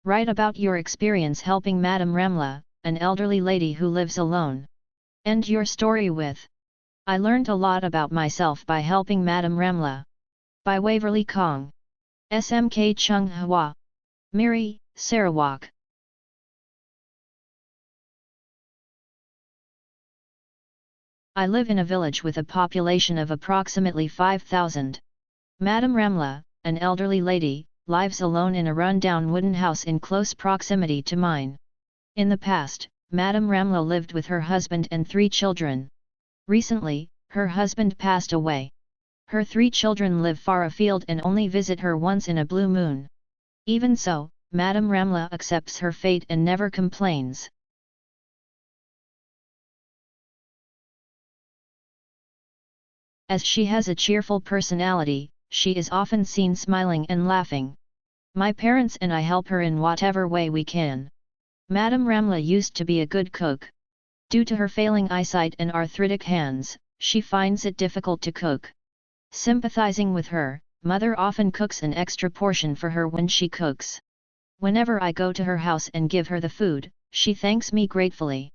Write about your experience helping Madam Ramlah, an elderly lady who lives alone. End your story with, I learned a lot about myself by helping Madam Ramlah. By Waverly KongSMK Chung Miri, Sarawak. I live in a village with a population of approximately 5,000. Madam Ramlah, an elderly lady, lives alone in a run-down wooden house in close proximity to mine. In the past, Madam Ramlah lived with her husband and 3 children. Recently, her husband passed away. Her 3 children live far afield and only visit her once in a blue moon. Even so, Madam Ramlah accepts her fate and never complains. As she has a cheerful personality, she is often seen smiling and laughing. My parents and I help her in whatever way we can. Madam Ramlah used to be a good cook. Due to her failing eyesight and arthritic hands, she finds it difficult to cook. Sympathizing with her, Mother often cooks an extra portion for her when she cooks. Whenever I go to her house and give her the food, she thanks me gratefully.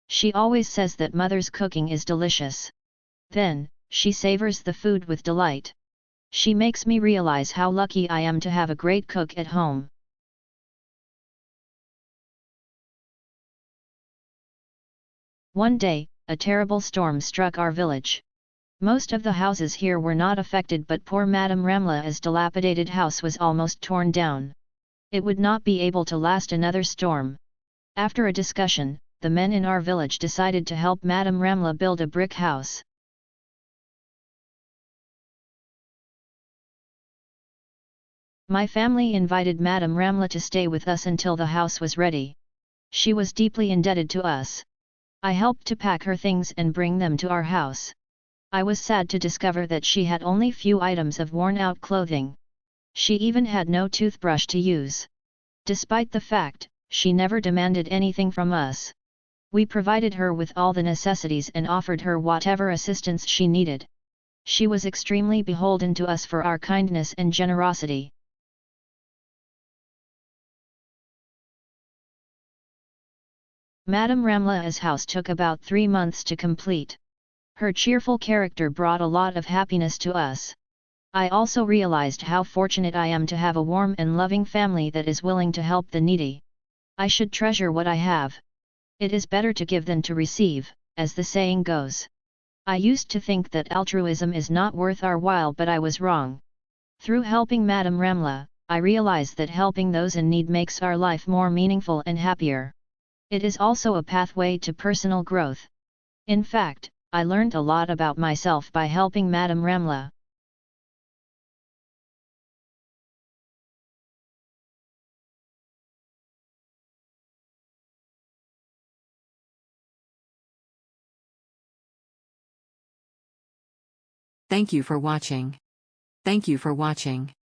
She always says that Mother's cooking is delicious. Then, she savors the food with delight. She makes me realize how lucky I am to have a great cook at home. One day, a terrible storm struck our village. Most of the houses here were not affected, but poor Madam Ramlah's dilapidated house was almost torn down. It would not be able to last another storm. After a discussion, the men in our village decided to help Madam Ramlah build a brick house. My family invited Madam Ramlah to stay with us until the house was ready. She was deeply indebted to us. I helped to pack her things and bring them to our house. I was sad to discover that she had only few items of worn-out clothing. She even had no toothbrush to use. Despite the fact, she never demanded anything from us. We provided her with all the necessities and offered her whatever assistance she needed. She was extremely beholden to us for our kindness and generosity. Madam Ramlah's house took about 3 months to complete. Her cheerful character brought a lot of happiness to us. I also realized how fortunate I am to have a warm and loving family that is willing to help the needy. I should treasure what I have. It is better to give than to receive, as the saying goes. I used to think that altruism is not worth our while, but I was wrong. Through helping Madam Ramlah, I realized that helping those in need makes our life more meaningful and happier. It is also a pathway to personal growth. In fact, I learned a lot about myself by helping Madam Ramlah. Thank you for watching. Thank you for watching.